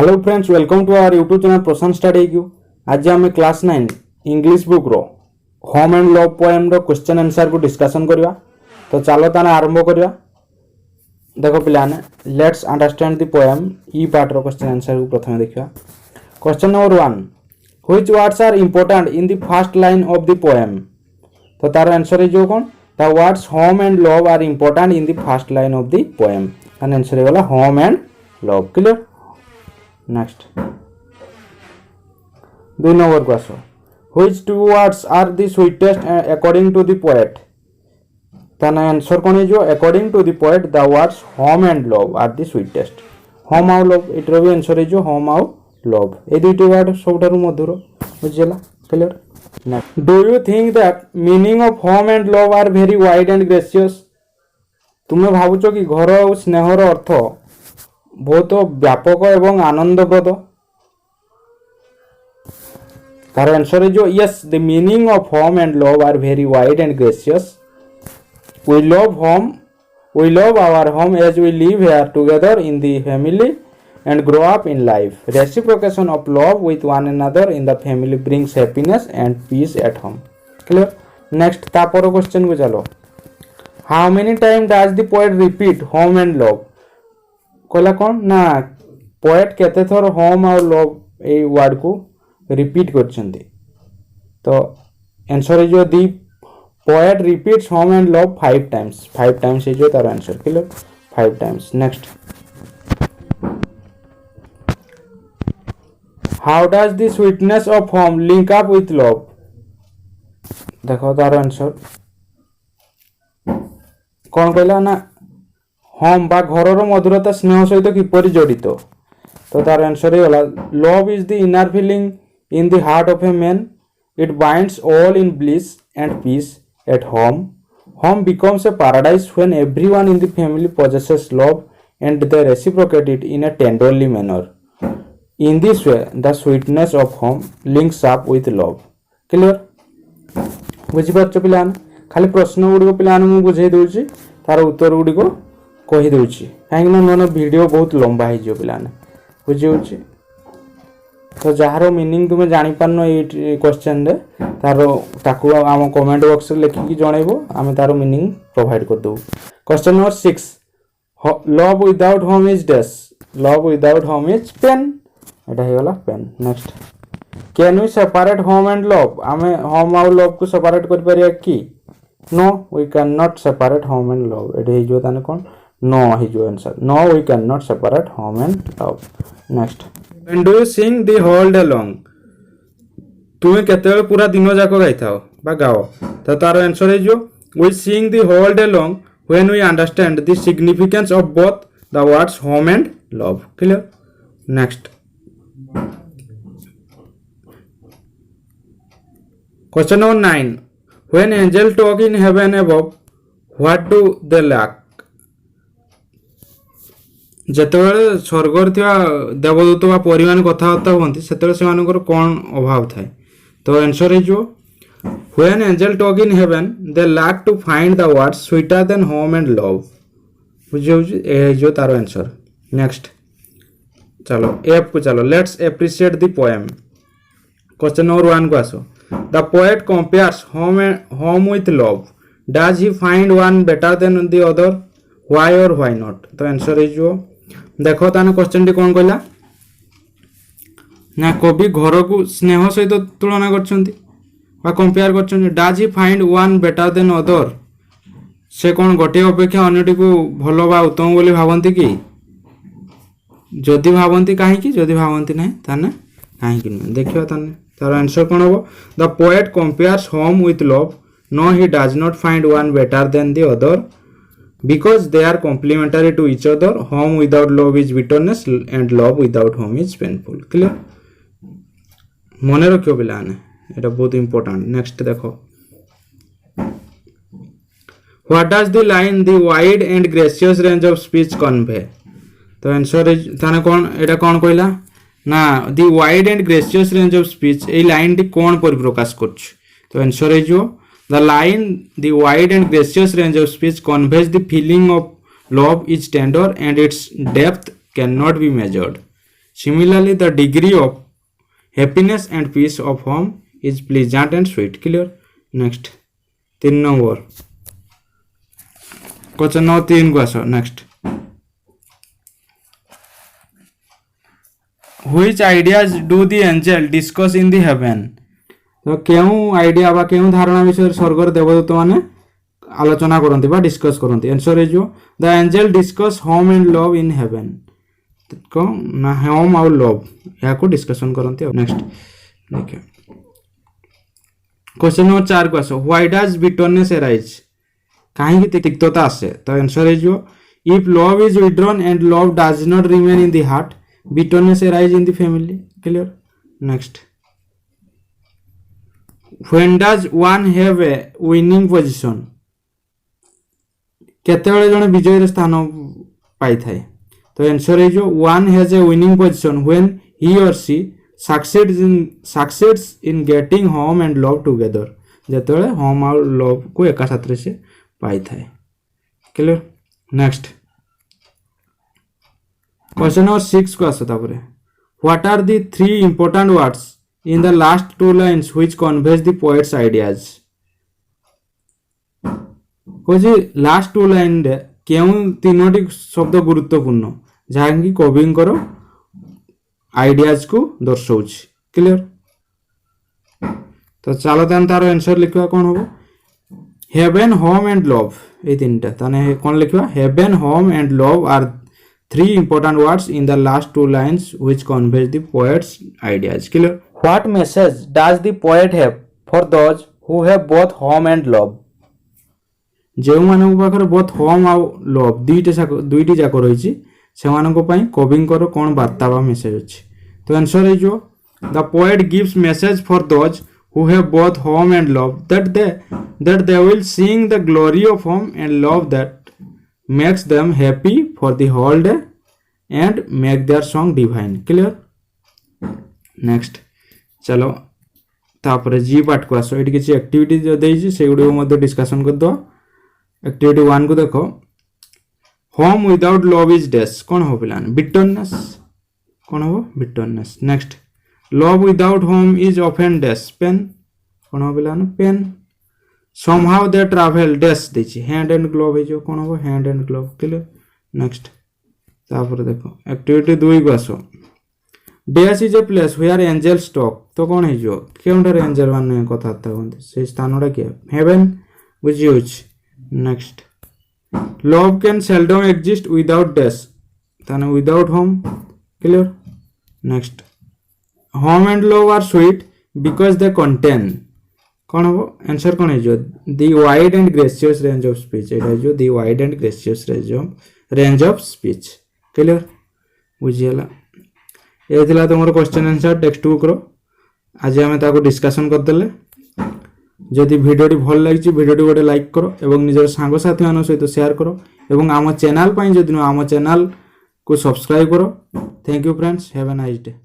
Hello friends, welcome to our YouTube channel Prashant study Q. आज आम class 9 English book रो home and love poem रो question answer को discussion करवा। तो चलो ताने आरंभ करवा। देखो पिलाने, लेट्स अंडरस्टैंड द पोएम। ई पार्ट रो क्वेश्चन आंसर को प्रथम देखिया। Question number 1, which words are important in the first line of the poem. तो तार आंसर है जो कौन, the words home and love are important in the first line of the poem. तार आंसर है वाला home and love. Clear. Next 2 number को आसो। Which two words are the sweetest according to the poet. ताना answer कोन है जो according to the poet the words home and love are the sweetest. Home आउ love इटर भी answer है जो होम आउ लव। ए दुईटी वर्ड सबठारु मधुर बुझिला। Clear. Next, do you think that meaning of home and love are very wide and gracious. तुमे भाबुचो कि घर और स्नेहर अर्थ बहुत व्यापक एवं आनंदप्रद। तार आंसर है जो yes, the meaning of home and love are very wide and gracious. We love home, we love our home as we live here together in the family and grow up in life. Reciprocation of love with one another in the family brings happiness and peace at home. Clear. Next तापर question को चलो। How many time does the poet repeat home and love. कहला कौन ना poet केते थर home और love a word को रिपीट करछंती। तो आंसर है जो दी poet repeats home and love 5 times. 5 times है जो तार answer. Clear, 5 times. Next, how does the sweetness of home link up with love. देखो तार आंसर कौन कहला ना होम बा घर मधुरता स्नेह सहित किपरि जड़ित। तो तार आंसर है love is the inner feeling in the heart of a man. It binds all in bliss and peace at home. Home becomes a paradise when everyone in the family possesses love and they reciprocate it in a tenderly manner. In this way the sweetness of home links up with love. Clear? बुझी पारछ पिलान। खाली प्रश्न गुडी को पिलान मु बुझाई दउची, तार उत्तर गुडी को कही दउची, काहे ना नोन वीडियो बहुत लंबा है जो पिलाने बुझी होची। तो जहार मीनिंग तुम जानी पारन ये क्वेश्चन रे तार ताकू आम कमेंट बॉक्स रे लिखिकी जनइबो, आम तार मीनिंग प्रोवाइड कर दउ। Question number 6, love without home is dash. Love without home is pain. एटा हे गला pain. Next, can we separate home and love. आमे होम और लव को सेपरेट कर परिया कि। No, we can not separate home and love. एटा हे जो ताने कोन नो ही जो answer. No, we can not separate home and love. Next, when do you sing the whole day long. तुमे केते पूरा दिन जाको गाइथाओ बा गाओ। तो तार आंसर है जो we sing the whole day long when we understand the significance of both the words home and love. Clear. Next, question number 9, when angel talk in heaven above what do they lack. जेतेबेले स्वर्गर थिया देवदूत बा परिमान कथाबार्ता होती सेतेबेले सेमानकर कोन अभाव थाए। तो answer है जो when angel talk in heaven they lack to find the words sweeter than home and love. बुझियो ए जो तार आंसर। नेक्स्ट चलो एफ को चलो। Let's appreciate the poem. Question number 1 को आसो। The poet compares home with love. Does he find one better than the other, why और व्हाई नॉट। तो आंसर है जो देखो ताने क्वेश्चन टी कोन कहला ना कवि घर को स्नेह सहित तुलना करछंती बा कंपेयर करछंती। Does he find one better than other. से कोन गोटे अपेक्षा अन्यटी को भलो बा उत्तम बोली भावंती कि। जदि भावंती काहे कि, जदि भावंती नहीं ताने काहे कि नहीं। देखियो ताने तार आंसर कोन हो। The poet compares home with love. No, he does not find one better than the other because they are complementary to each other. Home without love is bitterness and love without home is painful. Clear? मने रखियो पिलाने, एटा बहुत important. Next देखो, what does the line the wide and gracious range of speech convey। तो answer है थाने कौन एटा कौन कहला ना the wide and gracious range of speech A line T कौन परिप्रकाश करछ। तो आंसर है जो the line the wide and gracious range of speech conveys the feeling of love is tender and its depth cannot be measured. Similarly, the degree of happiness and peace of home is pleasant and sweet. Clear? Next 3 number question number 3 को आस. Next which ideas do the angel discuss in the heaven. तो केउ idea बा केउ धारणा विषय स्वर्गर देवदूत माने आलोचना करती बा डिस्कस करती. Answer is the angel discuss home and love in heaven. कौन ना होम और लव या को डिस्कशन करती. नेक्स्ट देखिए क्वेश्चन नंबर 4 को आस. Why does bitterness arise. कहीं तिक्तता आसे. तो answer is if love is withdrawn and love does not remain in the heart bitterness arise in the family. Clear. Next when does one have a winning position. केतेबेले जने विजय स्थान पाई थाए. तो answer is one has a winning position when he or she succeeds in getting home and love together. जेतेबेले home और love को एका साथ से पाई थाए. क्लियर. नेक्स्ट क्वेश्चन नंबर 6 को आसो. तापरे what are the 3 important words in the last 2 lines which conveys the poet's ideas. कोजी लास्ट 2 लाइन रे केउ तीनोटी शब्द गुरुत्वपूर्ण जहाँकि कविंकर आइडियाज को दर्शाउछ. क्लियर. तो चलो तान तार आंसर लिखवा कौन हो. हेवन होम एंड लव ये तीनटा ताने कौन लिखवा. Heaven home and love are 3 important words in the last 2 lines which conveys the poet's ideas. Clear. What message does the poet have for those who have both home and love. जो मानक पाखर both home और love दुईटी जाक रही से मानक पाई कविंकर कौन वार्ता बा मेसेज अछि. तो answer is the poet gives message for those who have both home and love that they will sing the glory of home and love that makes them happy for the whole day and make their song divine. Clear. Next चलो तापर जी part को आसो. ये किसी activity जो देइछि से गुडी मध्य discussion कर दो. एक्टिविटी 1 को देखो. Home without love is dash. कौन हो पिलान. बिटरनेस. कौन हो bitterness. Next love without home is often dash. Pain. कौन हो पिलान. Pain. somehow they travel dash देछि. हैंड एंड ग्लोव है जो कौन हो hand and glove. Clear. Next तापर देखो एक्टिविटी 2 को आसो. Dash is a place where angels talk. तो कौन है जो केउंटर एंजल माने कथाता होंते से स्थानडा के हेवन बुझियोछ. Next love can seldom exist without dash ताने without home. Clear. Next home and love are sweet because they contain. कौन हो आंसर कौन है जो the wide and gracious range of speech. एटा जो the wide and gracious range of speech. Clear. बुझियला. ये थिला तमरो क्वेश्चन आंसर टेक्स्ट बुक रो. आज हमें ताको डिस्कशन कर देले. जदि वीडियोटी भल लागिछि वीडियोटी गोटे लाइक करो एवं निजर सांग साथी मानन सहित शेयर करो एवं आम चैनल पई जदि आम चैनल को सब्सक्राइब करो. Thank you friends. Have a nice day.